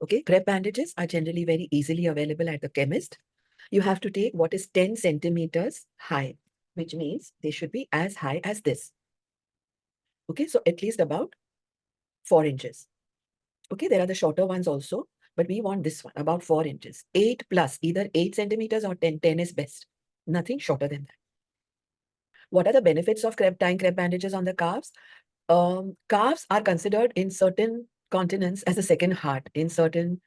Okay, crepe bandages are generally very easily available at the chemist. You have to take what is 10 centimeters high, which means they should be as high as this. Okay, so at least about 4 inches. Okay, there are the shorter ones also, but we want this one, about 4 inches. 8 plus, either 8 centimeters or 10. 10 is best. Nothing shorter than that. What are the benefits of tying crepe bandages on the calves? Calves are considered in certain continents as a second heart, in certain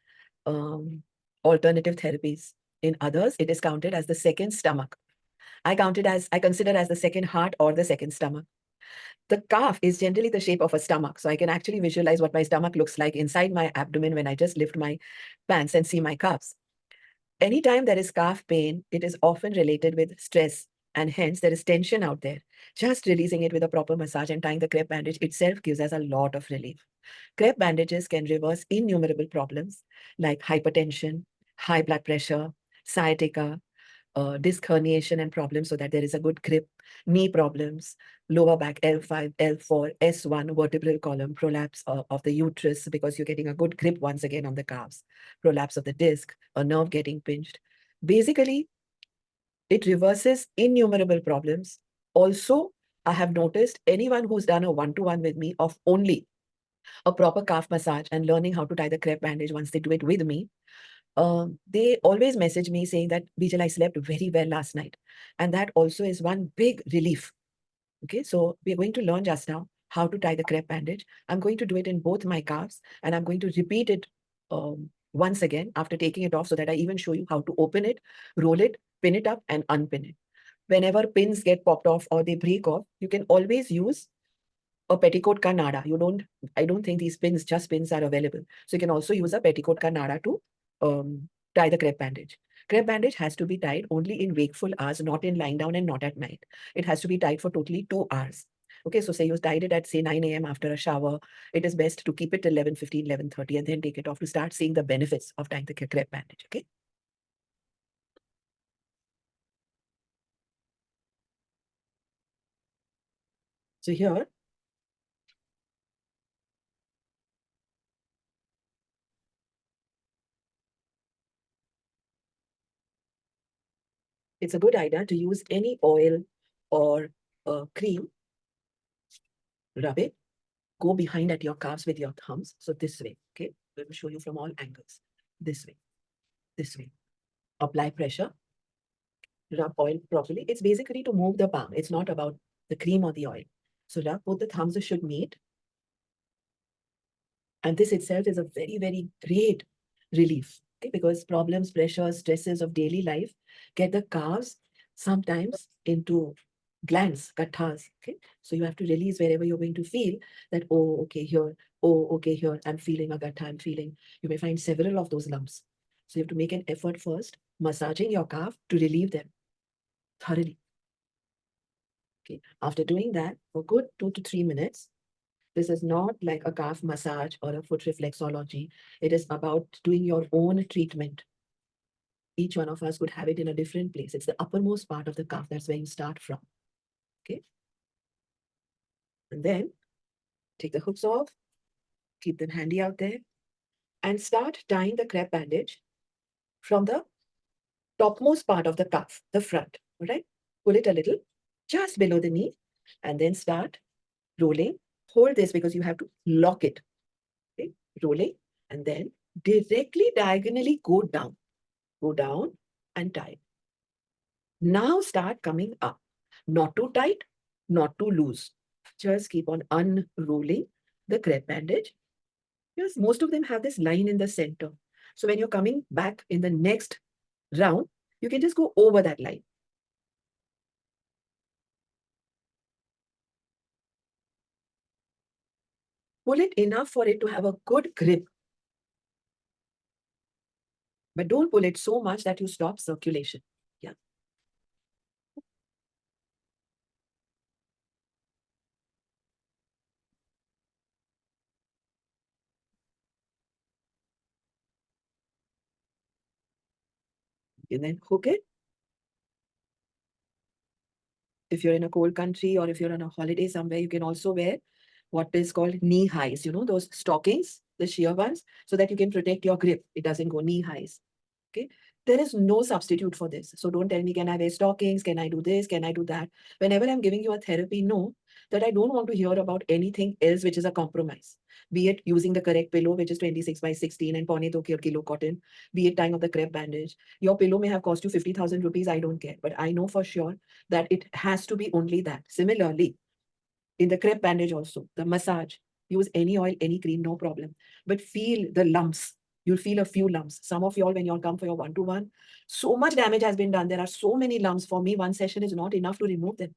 alternative therapies. In others, it is counted as the second stomach. I consider as the second heart or the second stomach. The calf is generally the shape of a stomach. So I can actually visualize what my stomach looks like inside my abdomen when I just lift my pants and see my calves. Anytime there is calf pain, it is often related with stress, and hence there is tension out there. Just releasing it with a proper massage and tying the crepe bandage itself gives us a lot of relief. Crepe bandages can reverse innumerable problems like hypertension, high blood pressure, sciatica, disc herniation and problems so that there is a good grip, knee problems, lower back L5, L4, S1, vertebral column, prolapse of the uterus because you're getting a good grip once again on the calves, prolapse of the disc, a nerve getting pinched. Basically, it reverses innumerable problems. Also, I have noticed anyone who's done a one-to-one with me of only a proper calf massage and learning how to tie the crepe bandage once they do it with me, they always message me saying that, Bijal, I slept very well last night. And that also is one big relief. Okay, so we're going to learn just now how to tie the crepe bandage. I'm going to do it in both my calves and I'm going to repeat it once again after taking it off so that I even show you how to open it, roll it, pin it up and unpin it. Whenever pins get popped off or they break off, you can always use a petticoat ka nada. I don't think these pins, just pins are available. So you can also use a petticoat ka nada to tie the crepe bandage. Crepe bandage has to be tied only in wakeful hours, not in lying down and not at night. It has to be tied for totally 2 hours. Okay, so say you tied it at say 9 a.m. after a shower. It is best to keep it till 11:15, 11:30 and then take it off to start seeing the benefits of tying the crepe bandage. Okay. So here, it's a good idea to use any oil or cream, rub it, go behind at your calves with your thumbs. So this way, okay? Let me show you from all angles. This way, this way. Apply pressure, rub oil properly. It's basically to move the palm. It's not about the cream or the oil. So rub, both the thumbs should meet. And this itself is a very, very great relief, okay? Because problems, pressures, stresses of daily life get the calves sometimes into glands, kathas, okay? So you have to release wherever you're going to feel that, oh, okay, here, oh, okay, here, I'm feeling a gatha, I'm feeling. You may find several of those lumps. So you have to make an effort first, massaging your calf to relieve them thoroughly. Okay. After doing that for good 2 to 3 minutes, this is not like a calf massage or a foot reflexology. It is about doing your own treatment. Each one of us would have it in a different place. It's the uppermost part of the calf. That's where you start from. Okay. And then take the hooks off, keep them handy out there, and start tying the crepe bandage from the topmost part of the calf, the front. All right. Pull it a little, just below the knee, and then start rolling. Hold this because you have to lock it. Okay. Rolling, and then directly diagonally go down and tie. Now start coming up. Not too tight, not too loose. Just keep on unrolling the crepe bandage. Yes, most of them have this line in the center. So when you're coming back in the next round, you can just go over that line. Pull it enough for it to have a good grip. But don't pull it so much that you stop circulation. Yeah. And then hook it. If you're in a cold country or if you're on a holiday somewhere, you can also wear what is called knee highs, you know, those stockings the sheer ones, so that you can protect your grip. It doesn't go knee highs. Okay. There is no substitute for this. So don't tell me, can I wear stockings? Can I do this? Can I do that? Whenever I'm giving you a therapy, know that I don't want to hear about anything else which is a compromise. Be it using the correct pillow, which is 26 by 16 and paune 2 kilo cotton, be it tying of the crepe bandage. Your pillow may have cost you 50,000 rupees. I don't care. But I know for sure that it has to be only that. Similarly, in the crepe bandage also, the massage, use any oil, any cream, no problem. But feel the lumps. You'll feel a few lumps. Some of y'all, when y'all come for your one-to-one, so much damage has been done. There are so many lumps. For me, one session is not enough to remove them.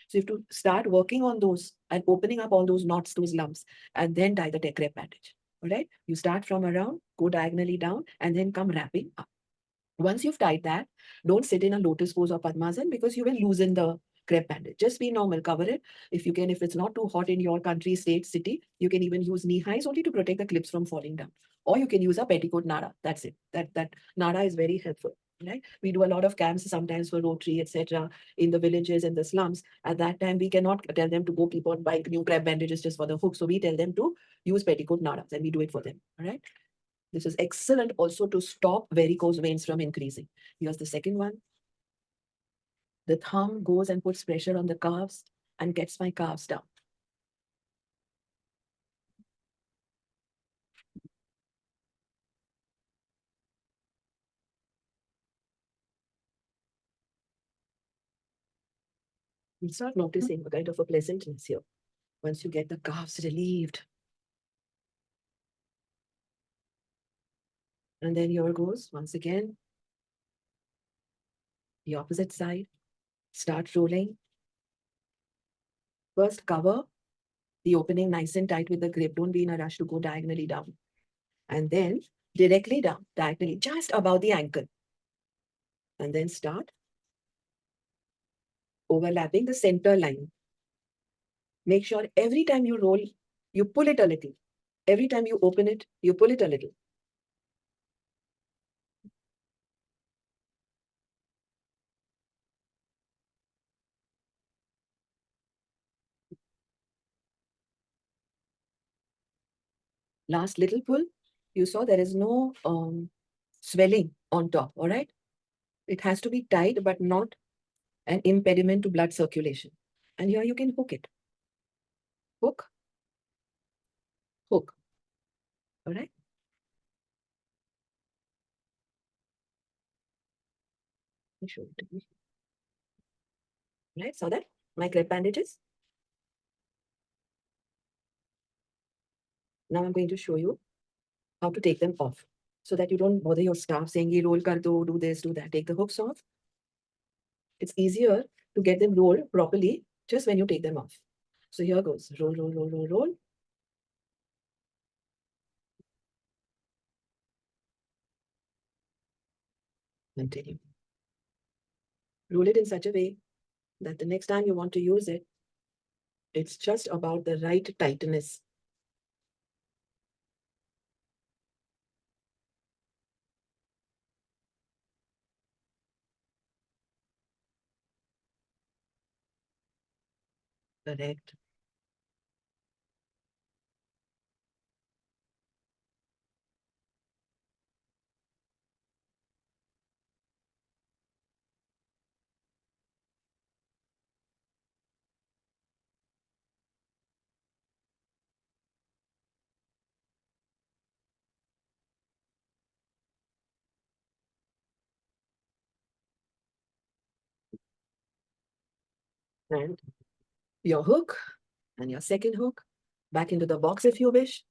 So you have to start working on those and opening up all those knots, those lumps, and then tie the crepe bandage. All right? You start from around, go diagonally down, and then come wrapping up. Once you've tied that, don't sit in a lotus pose or Padmasana because you will loosen the crepe bandage. Just be normal, cover it. If you can, if it's not too hot in your country, state, city, you can even use knee highs only to protect the clips from falling down. Or you can use a petticoat nada. That's it. That nada is very helpful. Right? We do a lot of camps sometimes for Rotary, etc. in the villages and the slums. At that time, we cannot tell them to go keep on buying new crepe bandages just for the hook. So we tell them to use petticoat nadas and we do it for them. All right. This is excellent also to stop varicose veins from increasing. Here's the second one. The thumb goes and puts pressure on the calves and gets my calves down. You start noticing a kind of a pleasantness here once you get the calves relieved. And then here goes once again the opposite side. Start rolling. First cover the opening nice and tight with the grip. Don't be in a rush to go diagonally down. And then directly down, diagonally, just above the ankle. And then start overlapping the center line. Make sure every time you roll, you pull it a little. Every time you open it, you pull it a little. Last little pull, you saw there is no swelling on top, all right? It has to be tight, but not an impediment to blood circulation. And here you can hook it. Hook, hook, all right? Let me show it to you. Right, so that my crepe bandages. Now I'm going to show you how to take them off so that you don't bother your staff saying, ye roll kar do this, do that. Take the hooks off. It's easier to get them rolled properly just when you take them off. So here goes. Roll, roll, roll, roll, roll. Continue. Roll it in such a way that the next time you want to use it, it's just about the right tightness. Correct. And your hook and your second hook back into the box if you wish.